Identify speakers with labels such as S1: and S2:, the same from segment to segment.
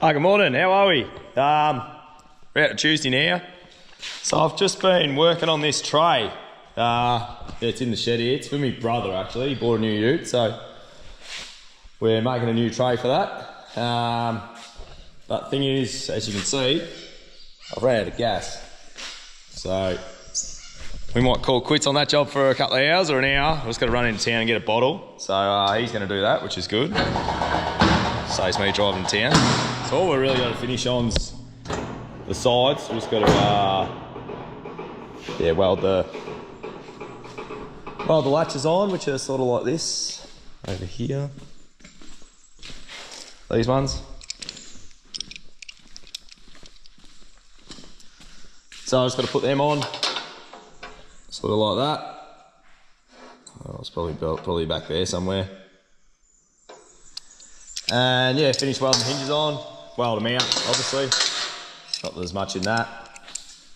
S1: Hi, good morning. How are we? We're out Tuesday now. So I've just been working on this tray. It's in the shed here. It's for my brother actually. He bought a new ute, so we're making a new tray for that. But thing is, as you can see, I've ran out of gas. So we might call quits on that job for a couple of hours or an hour. I've just got to run into town and get a bottle. So he's going to do that, which is good. Saves me driving to town. So all we're really got to finish on's the sides. We've just got to weld the latches on, which are sort of like this over here. These ones. So I just got to put them on, sort of like that. Oh, it's probably back there somewhere. And yeah, finish welding the hinges on, weld them out, obviously. Not that there's much in that.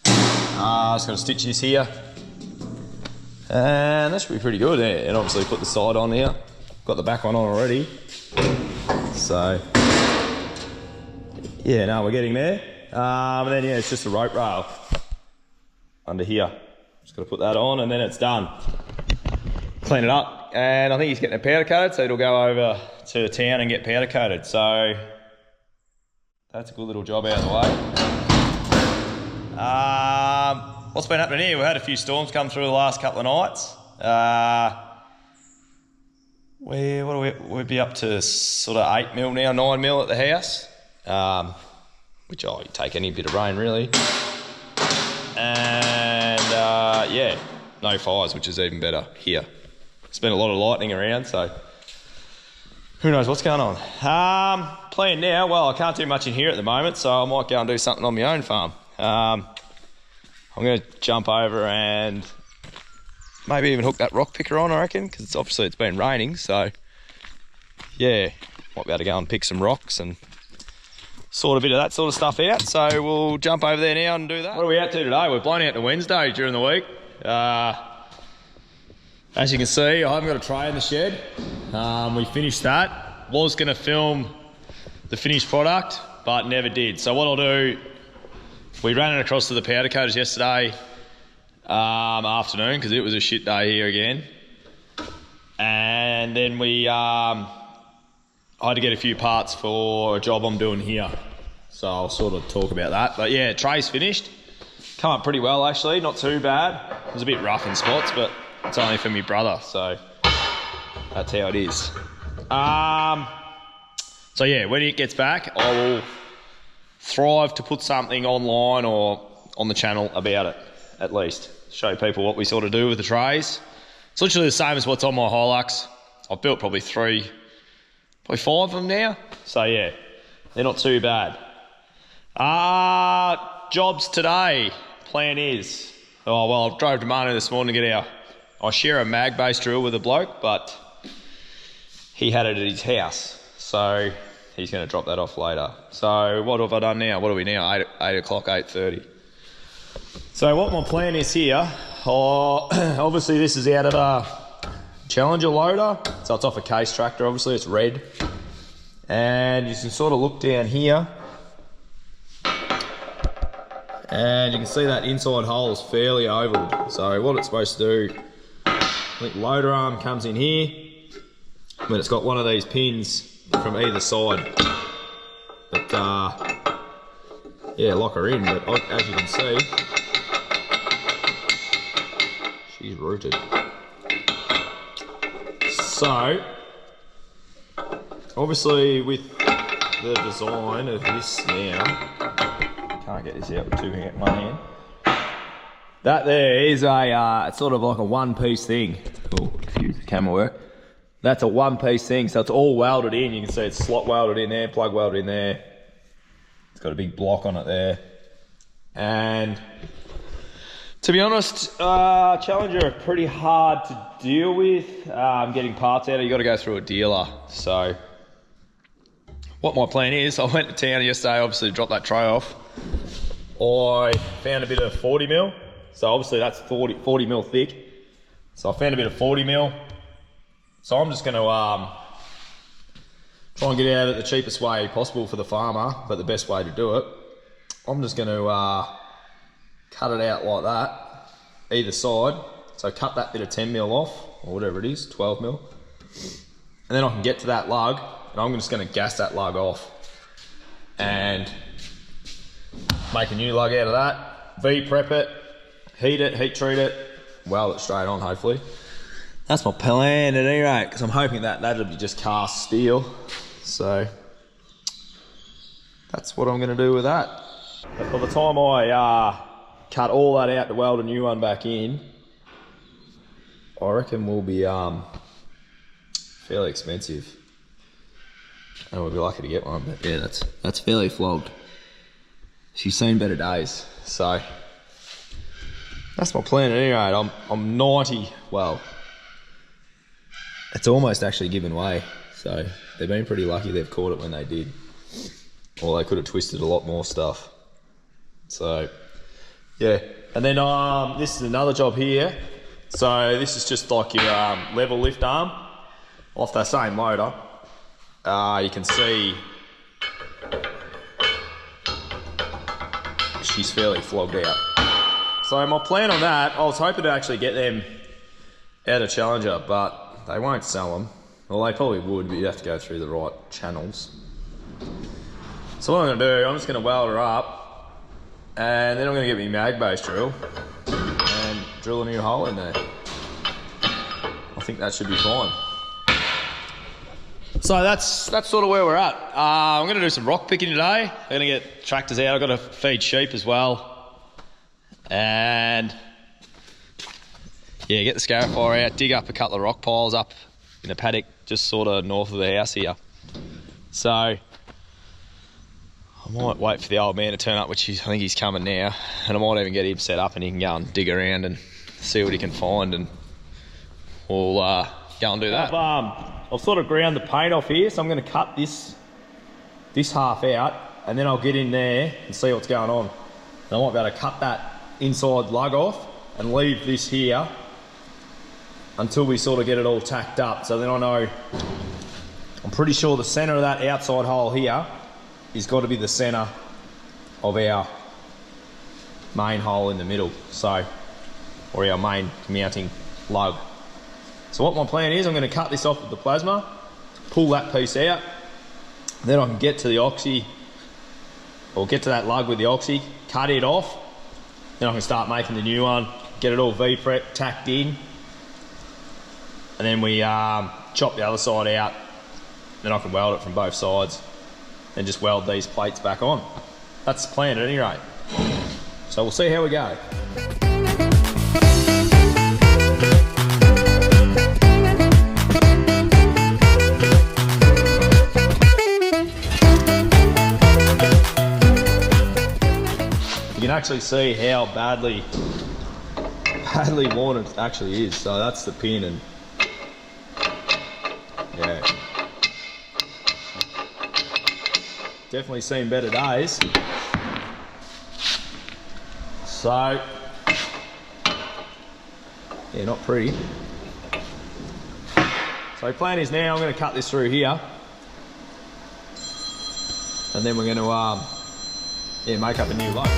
S1: Just got to stitch this here. And that should be pretty good. Yeah. And obviously put the side on here. Got the back one on already. So, yeah, no, we're getting there. And then yeah, it's just a rope rail under here. Just got to put that on and then it's done. Clean it up. And I think he's getting it powder coated, so it'll go over to town and get powder coated. So that's a good little job out of the way. What's been happening here? We've had a few storms come through the last couple of nights. We'd be up to sort of 8 mil now, 9 mil at the house. Which you take any bit of rain really. And yeah, no fires, which is even better here. There's been a lot of lightning around, so who knows what's going on. Plan now, well, I can't do much in here at the moment, so I might go and do something on my own farm. I'm going to jump over and maybe even hook that rock picker on, I reckon, because it's been raining, so yeah, might be able to go and pick some rocks and sort a bit of that sort of stuff out. So we'll jump over there now and do that. What are we out to today? We're blowing out to Wednesday during the week. As you can see, I haven't got a tray in the shed. We finished that. Was going to film the finished product, but never did. So what I'll do, we ran it across to the powder coaters yesterday afternoon because it was a shit day here again. And then I had to get a few parts for a job I'm doing here. So I'll sort of talk about that. But yeah, tray's finished. Come up pretty well actually, not too bad. It was a bit rough in spots, but it's only for my brother, so that's how it is. So yeah, when it gets back, I will thrive to put something online or on the channel about it, at least. Show people what we sort of do with the trays. It's literally the same as what's on my Hilux. I've built probably 5 of them now. So yeah, they're not too bad. Jobs today, plan is, oh well, I drove to Manu this morning to get I share a mag base drill with a bloke, but he had it at his house, so he's going to drop that off later. So what have I done now? What are we now? 8 o'clock, 8:30. So what my plan is here, obviously this is out of a Challenger loader, so it's off a Case tractor, obviously it's red. And you can sort of look down here, and you can see that inside hole is fairly oval. So what it's supposed to do, I think loader arm comes in here, but it's got one of these pins from either side. But yeah, lock her in, but as you can see, she's rooted. So, obviously with the design of this now, can't get this out with one hand. That there is it's sort of like a one-piece thing. Oh, excuse the camera work. That's a one-piece thing, so it's all welded in. You can see it's slot welded in there, plug welded in there. It's got a big block on it there. And to be honest, Challenger are pretty hard to deal with. Getting parts out, you got to go through a dealer. So what my plan is, I went to town yesterday, obviously to drop that tray off. I found a bit of 40 mil. So obviously that's 40 mil thick. So I found a bit of 40 mil. So I'm just going to try and get out of it the cheapest way possible for the farmer, but the best way to do it. I'm just going to cut it out like that, either side. So cut that bit of 10 mil off, or whatever it is, 12 mil. And then I can get to that lug, and I'm just going to gas that lug off and make a new lug out of that. V-prep it, heat treat it, weld it straight on, hopefully. That's my plan at any rate, because I'm hoping that that'll be just cast steel. So that's what I'm going to do with that. But by the time I cut all that out to weld a new one back in, I reckon we'll be fairly expensive. And we'll be lucky to get one, but yeah, that's fairly flogged. She's seen better days, so that's my plan at any rate. I'm 90, well, it's almost actually given way, so they've been pretty lucky they've caught it when they did. Or they could have twisted a lot more stuff. So, yeah. And then this is another job here. So this is just like your level lift arm off that same motor. You can see she's fairly flogged out. So my plan on that, I was hoping to actually get them out of Challenger, but they won't sell them. Well, they probably would, but you'd have to go through the right channels. So what I'm going to do, I'm just going to weld her up, and then I'm going to get my mag base drill and drill a new hole in there. I think that should be fine. So that's sort of where we're at. I'm going to do some rock picking today. I'm going to get tractors out. I've got to feed sheep as well. And yeah, get the scarifier out, dig up a couple of rock piles up in a paddock just sort of north of the house here. So I might wait for the old man to turn up, which I think he's coming now, and I might even get him set up and he can go and dig around and see what he can find, and we'll go and do that. I've sort of ground the paint off here, so I'm going to cut this half out, and then I'll get in there and see what's going on. And I might be able to cut that inside lug off and leave this here until we sort of get it all tacked up. So then I know, I'm pretty sure the centre of that outside hole here is got to be the centre of our main hole in the middle, so, or our main mounting lug. So what my plan is, I'm going to cut this off with the plasma, pull that piece out, then I can get to the oxy, or get to that lug with the oxy, cut it off, then I can start making the new one, get it all V-prep, tacked in, and then we chop the other side out, then I can weld it from both sides, and just weld these plates back on. That's the plan at any rate. So we'll see how we go. You can actually see how badly worn it actually is. So that's the pin, and yeah, definitely seen better days. So yeah, not pretty. So the plan is now I'm going to cut this through here, and then we're going to yeah, make up a new lug.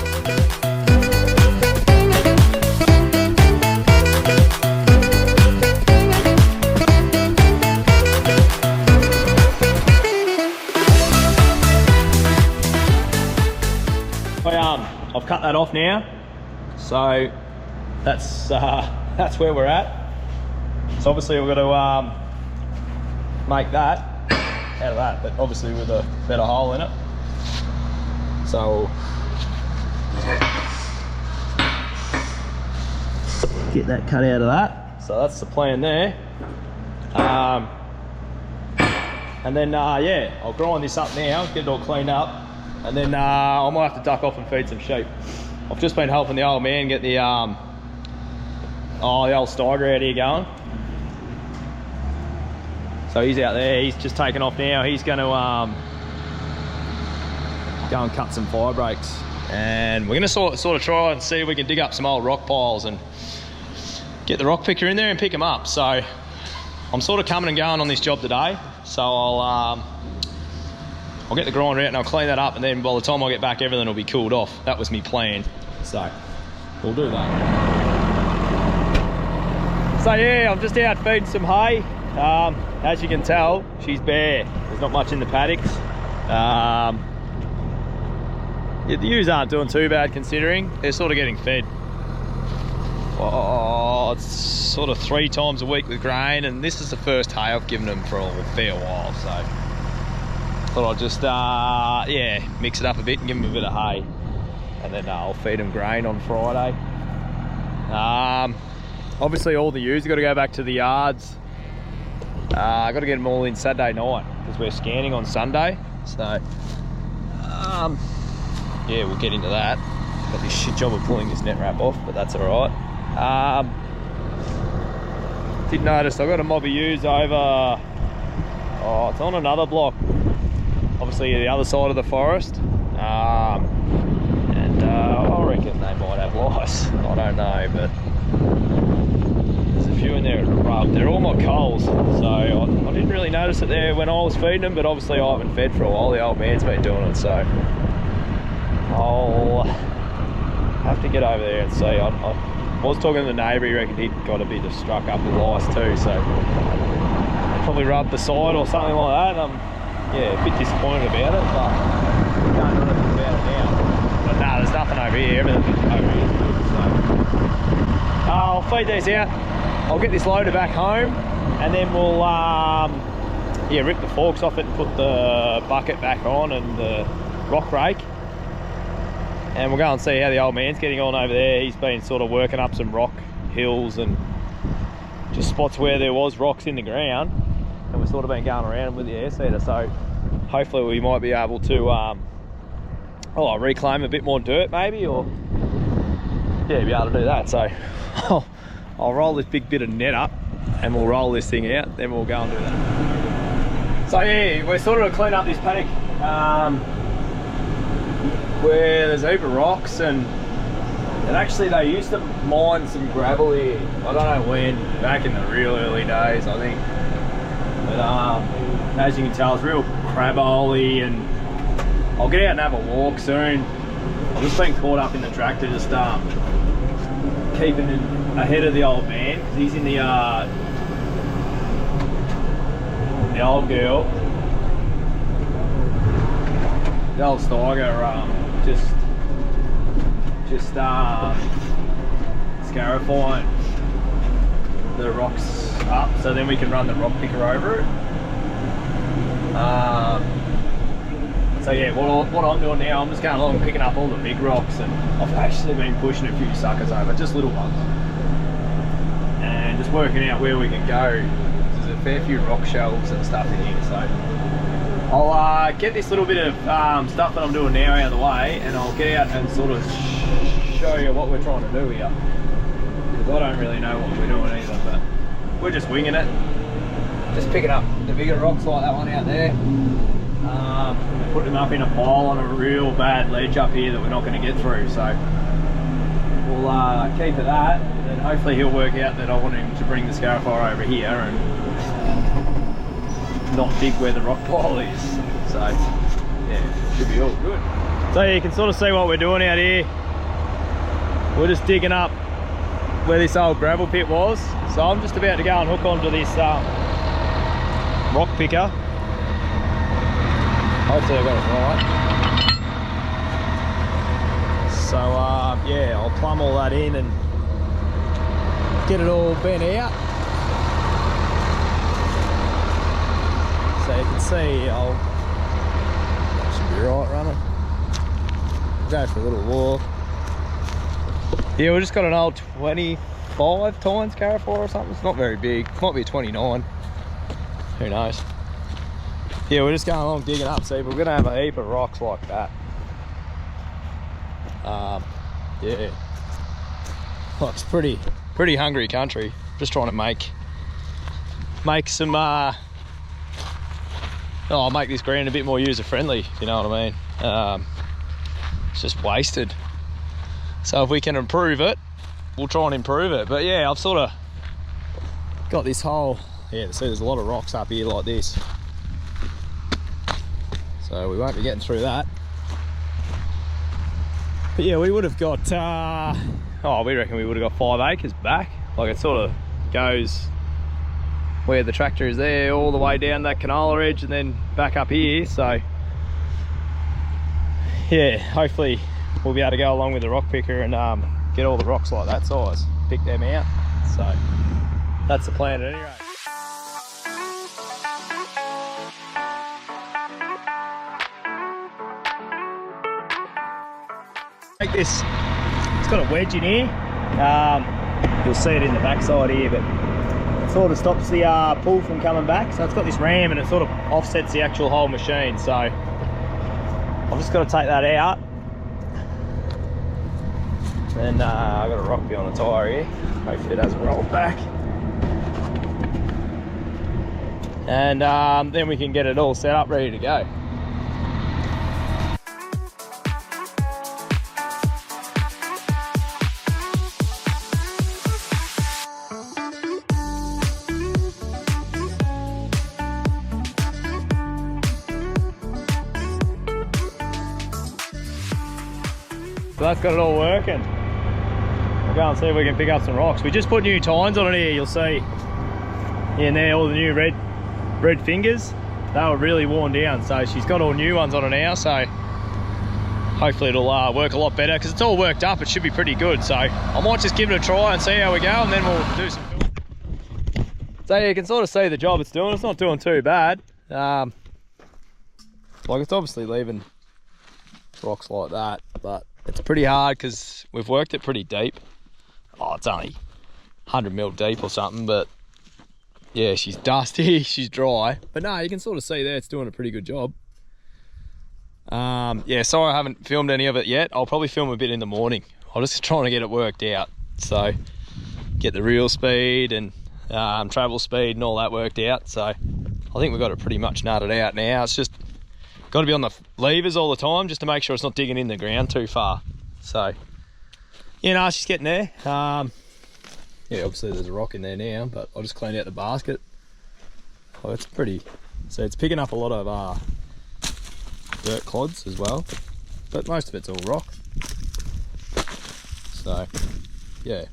S1: I've cut that off now, so that's where we're at. So obviously we're going to make that out of that, but obviously with a better hole in it. So get that cut out of that. So that's the plan there. And then yeah, I'll grind this up now, get it all cleaned up, and then I might have to duck off and feed some sheep. I've just been helping the old man get the old Steiger out here going. So he's out there, he's just taken off now. He's going to go and cut some fire breaks, and we're going to sort of try and see if we can dig up some old rock piles and get the rock picker in there and pick them up. So I'm sort of coming and going on this job today, so I'll I'll get the grinder out and I'll clean that up, and then by the time I get back, everything will be cooled off. That was my plan. So we'll do that. So yeah, I'm just out feeding some hay. As you can tell, she's bare. There's not much in the paddocks. Yeah, the ewes aren't doing too bad considering. They're sort of getting fed. Oh, it's sort of 3 times a week with grain, and this is the first hay I've given them for a fair while, so thought I'd just yeah, mix it up a bit and give them a bit of hay, and then I'll feed them grain on Friday. Obviously all the ewes have got to go back to the yards. I got to get them all in Saturday night because we're scanning on Sunday, so yeah, we'll get into that. Got this shit job of pulling this net wrap off, but that's all right. Did notice I got a mob of ewes over, oh, it's on another block, obviously the other side of the forest, and I reckon they might have lice. I don't know, but there's a few in there at the rub. They're all my coals, so I didn't really notice it there when I was feeding them, but obviously I haven't fed for a while. The old man's been doing it, so I'll have to get over there and see. I was talking to the neighbour, he reckoned he'd got a bit of struck up with lice too, so probably rubbed the side or something like that. And I'm yeah, a bit disappointed about it, but can't do anything about it now. But no, there's nothing over here, everything over here is good, so I'll feed these out. I'll get this loader back home, and then we'll yeah, rip the forks off it and put the bucket back on and the rock rake. And we'll go and see how the old man's getting on over there. He's been sort of working up some rock hills and just spots where there was rocks in the ground, and we've sort of been going around with the air seeder, so hopefully we might be able to reclaim a bit more dirt maybe, or yeah, be able to do that. So I'll roll this big bit of net up and we'll roll this thing out, then we'll go and do that. So yeah, we're sort of cleaning up this paddock where there's a heap of rocks, and actually they used to mine some gravel here. I don't know when, back in the real early days I think. But as you can tell, it's real crab-holy, and I'll get out and have a walk soon. I've just been caught up in the tractor, just keeping it ahead of the old man, because he's in the old girl. The old Steiger just scarifying the rocks up, so then we can run the rock picker over it. So yeah, what I'm doing now, I'm just going along picking up all the big rocks, and I've actually been pushing a few suckers over, just little ones, and just working out where we can go. There's a fair few rock shelves and stuff in here, so I'll get this little bit of stuff that I'm doing now out of the way, and I'll get out and sort of show you what we're trying to do here, because I don't really know what we're doing either, but we're just winging it. Just picking up the bigger rocks like that one out there, putting them up in a pile on a real bad ledge up here that we're not going to get through, so we'll keep at that, and then hopefully he'll work out that I want him to bring the scarifier over here and not dig where the rock pile is. So yeah, should be all good. So you can sort of see what we're doing out here. We're just digging up where this old gravel pit was. So I'm just about to go and hook onto this rock picker. Hopefully I got it right. So yeah, I'll plumb all that in and get it all bent out. So you can see should be right running. Go for a little walk. Yeah, we just got an old 25 tines scarifier or something. It's not very big. It might be a 29. Who knows? Yeah, we're just going along digging up. See, we're gonna have a heap of rocks like that. Yeah. Well, it's pretty hungry country. Just trying to make some I'll make this ground a bit more user friendly, if you know what I mean. It's just wasted. So if we can improve it, we'll try and improve it. But yeah, I've sort of got this whole, yeah, see there's a lot of rocks up here like this. so we won't be getting through that. But yeah, we would have got, we reckon we would have got 5 acres back. Like, it sort of goes where the tractor is there, all the way down that canola edge and then back up here. So yeah, hopefully we'll be able to go along with the rock picker and get all the rocks like that size, pick them out. So that's the plan at any rate. Take this, it's got a wedge in here. You'll see it in the backside here, but it sort of stops the pull from coming back. So it's got this ram and it sort of offsets the actual whole machine. So I've just got to take that out. Then I've got a rock behind the tyre here. Hopefully it hasn't rolled back. And then we can get it all set up, ready to go. So that's got it all working. We'll go and see if we can pick up some rocks. We just put new tines on it here. You'll see in there all the new red fingers. They were really worn down. So she's got all new ones on it now. So hopefully it'll work a lot better because it's all worked up. It should be pretty good. So I might just give it a try and see how we go, and then we'll do some filming. So you can sort of see the job it's doing. It's not doing too bad. Like, it's obviously leaving rocks like that, but it's pretty hard because we've worked it pretty deep. Oh, it's only 100 mil deep or something, but yeah, she's dusty, she's dry. But no, you can sort of see there it's doing a pretty good job. Yeah, sorry I haven't filmed any of it yet. I'll probably film a bit in the morning. I'm just trying to get it worked out. So get the reel speed and travel speed and all that worked out. So I think we've got it pretty much nutted out now. It's just got to be on the levers all the time just to make sure it's not digging in the ground too far. So, you know, she's getting there. Yeah, obviously there's a rock in there now, but I'll just clean out the basket. Oh, it's pretty, so it's picking up a lot of dirt clods as well, but most of it's all rock. So, yeah.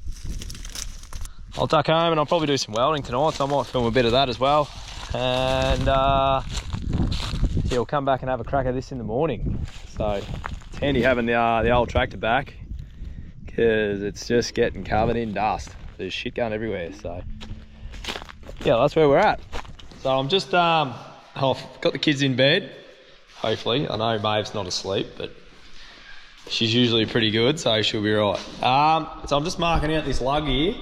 S1: I'll duck home and I'll probably do some welding tonight, so I might film a bit of that as well. And yeah, we'll come back and have a crack at this in the morning. So it's handy having the old tractor back because it's just getting covered in dust. There's shit going everywhere. So yeah, that's where we're at. So I'm just I've got the kids in bed, hopefully. I know Maeve's not asleep, but she's usually pretty good, so she'll be right. So I'm just marking out this lug here.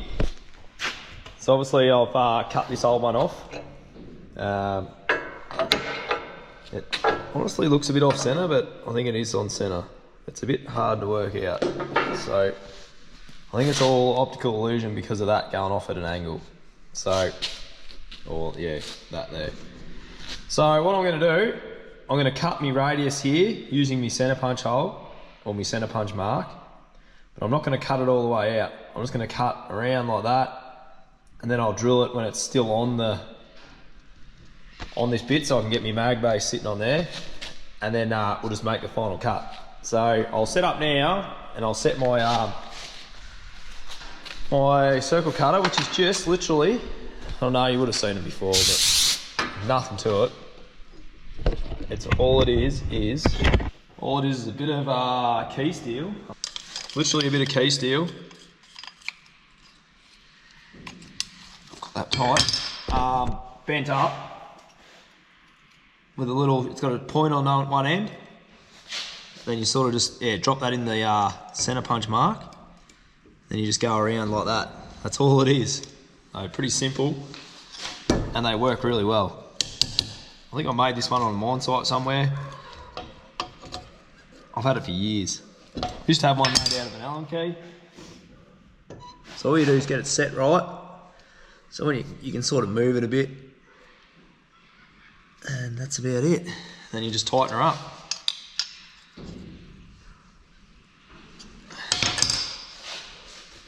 S1: So obviously I've cut this old one off. It honestly looks a bit off center, but I think it is on center. It's a bit hard to work out. So I think it's all optical illusion because of that going off at an angle. So, or yeah, that there. So what I'm gonna do, I'm gonna cut my radius here using my center punch hole or my center punch mark, but I'm not gonna cut it all the way out. I'm just gonna cut around like that, and then I'll drill it when it's still on this bit, so I can get my mag base sitting on there, and then we'll just make the final cut. So I'll set up now, and I'll set my my circle cutter, which is just literally, I know you would have seen it before, but nothing to it. It's all it is a bit of key steel, literally a bit of key steel. That tight, bent up. With a little, it's got a point on one end. Then you sort of just, yeah, drop that in the center punch mark. Then you just go around like that. That's all it is. So pretty simple, and they work really well. I think I made this one on a mine site somewhere. I've had it for years. Used to have one made out of an Allen key. So all you do is get it set right. So when you can sort of move it a bit. And that's about it. Then you just tighten her up.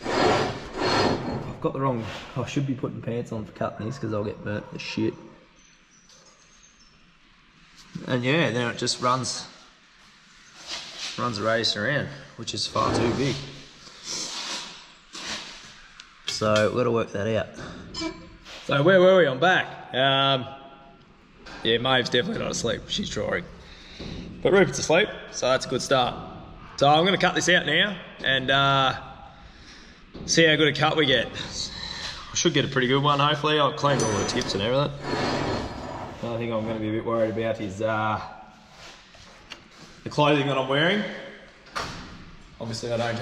S1: I've got the wrong, I should be putting pants on for cutting this because I'll get burnt to shit. And yeah, then it just runs the radius around, which is far too big. So we've got to work that out. So where were we? I'm back. Yeah, Maeve's definitely not asleep. She's drawing. But Rupert's asleep, so that's a good start. So I'm going to cut this out now and see how good a cut we get. I should get a pretty good one, hopefully. I'll clean all the tips and everything. I think I'm going to be a bit worried about his the clothing that I'm wearing. Obviously, I don't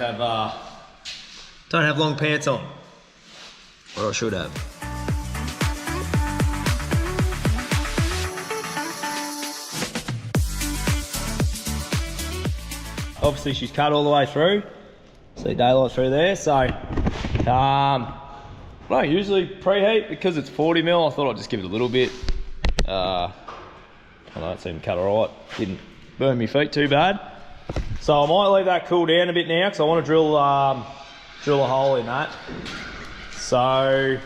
S1: have long pants on, or I should have. Obviously, she's cut all the way through. See daylight through there. So, I don't usually preheat because it's 40mm. I thought I'd just give it a little bit. I don't know, it seemed to cut alright. Didn't burn my feet too bad. So I might leave that cool down a bit now because I want to drill a hole in that. So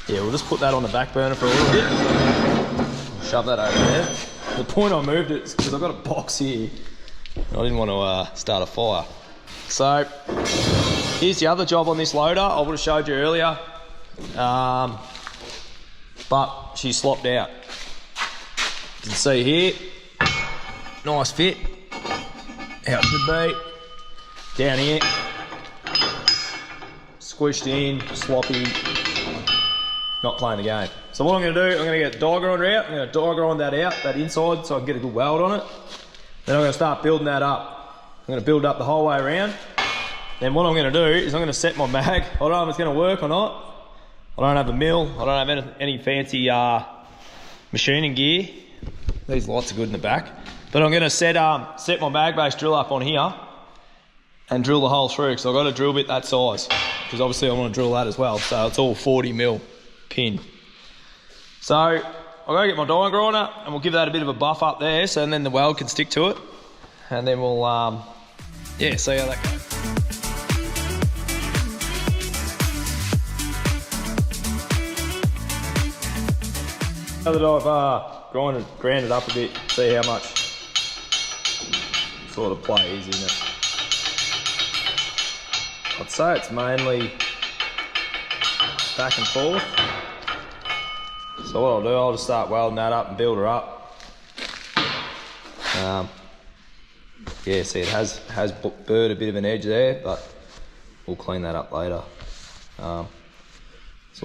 S1: yeah, we'll just put that on the back burner for a little bit. Shove that over there. The point I moved it is because I've got a box here. I didn't want to start a fire. So here's the other job on this loader. I would have showed you earlier. But she's slopped out. You can see here, nice fit. How it should be. Down here, squished in, sloppy, not playing the game. So what I'm going to do, I'm going to get the die grinder out. I'm going to die grind that out, that inside, so I can get a good weld on it. Then I'm going to start building that up. I'm going to build up the whole way around. Then what I'm going to do is I'm going to set my mag. I don't know if it's going to work or not. I don't have a mill. I don't have any fancy machining gear. These lights are good in the back. But I'm going to set my mag base drill up on here and drill the hole through because I've got a drill bit that size because obviously I want to drill that as well. So it's all 40mm pin. So I'll go get my die grinder and we'll give that a bit of a buff up there so then the weld can stick to it. And then we'll, yeah, see how that goes. Now that I've ground it up a bit, see how much sort of play is in it. I'd say it's mainly back and forth. So what I'll do, I'll just start welding that up and build her up. Yeah, see it has burred a bit of an edge there, but we'll clean that up later. So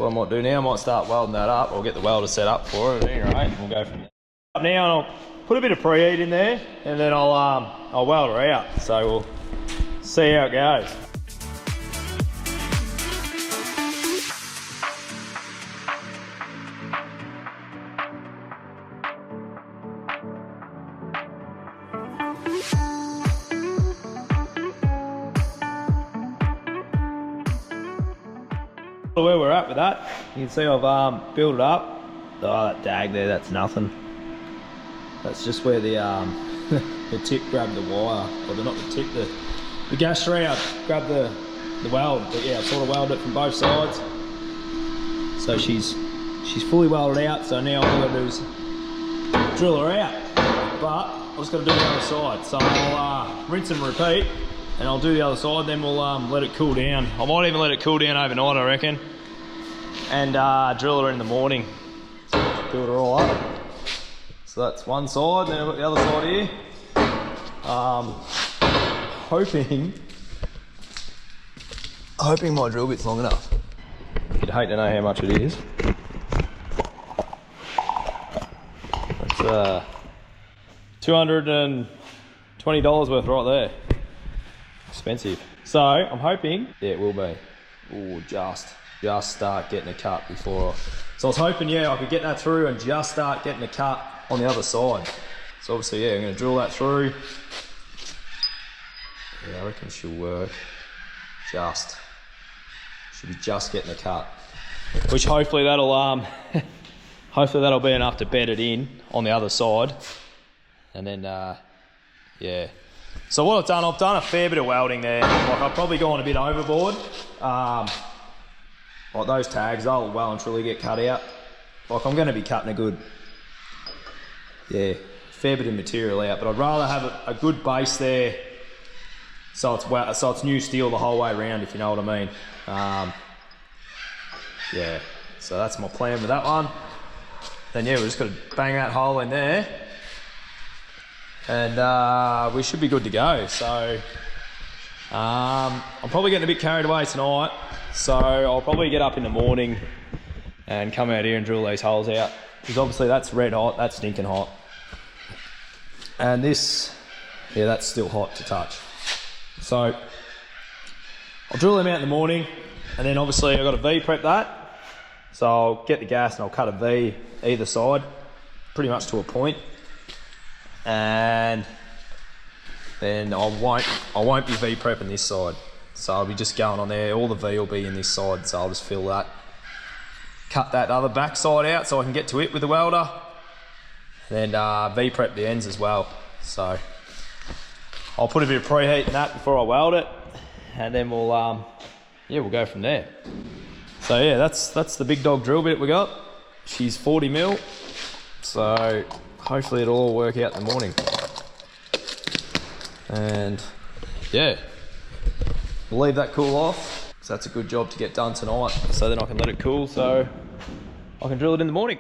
S1: what I might do now, I might start welding that up. I'll get the welder set up for it at any rate, and we'll go from there. Up now, and I'll put a bit of preheat in there, and then I'll weld her out. So we'll see how it goes. Where we're at with that, you can see I've built it up. Oh, that dag there, that's nothing. That's just where the the tip grabbed the wire, or not the tip, the gas shroud grabbed the weld. But yeah, I've sort of welded it from both sides. So she's fully welded out. So now all I've got to do is drill her out. But I've just got to do the other side. So I'll rinse and repeat. And I'll do the other side, then we'll let it cool down. I might even let it cool down overnight, I reckon. And drill her in the morning. So build her all up. So that's one side, then I've got the other side here. Hoping my drill bit's long enough. You'd hate to know how much it is. It's $220 worth right there. Expensive. So I'm hoping, yeah, it will be. Oh, just start getting a cut before. So I was hoping, yeah, I could get that through and just start getting a cut on the other side. So obviously, yeah, I'm going to drill that through. Yeah, I reckon she'll work. Should be just getting a cut. Which hopefully that'll be enough to bed it in on the other side. And then, yeah. So what I've done a fair bit of welding there. Like I've probably gone a bit overboard. Like those tags, they'll well and truly get cut out. Like I'm going to be cutting a good, yeah, fair bit of material out, but I'd rather have a good base there so it's new steel the whole way around, if you know what I mean. Yeah, so that's my plan with that one. Then yeah, we're just got to bang that hole in there and we should be good to go. So I'm probably getting a bit carried away tonight, so I'll probably get up in the morning and come out here and drill these holes out, because obviously that's red hot, that's stinking hot, and this, yeah, that's still hot to touch. So I'll drill them out in the morning, and then obviously I've got to V-prep that, so I'll get the gas and I'll cut a V either side pretty much to a point, and then I won't be V-prepping this side, so I'll be just going on there. All the V will be in this side, so I'll just fill that, cut that other back side out so I can get to it with the welder, and then V-prep the ends as well. So I'll put a bit of preheat in that before I weld it, and then we'll we'll go from there. So yeah, that's the big dog drill bit we got. She's 40 mil, so hopefully it'll all work out in the morning. And yeah, we'll leave that cool off, so that's a good job to get done tonight, so then I can let it cool so I can drill it in the morning.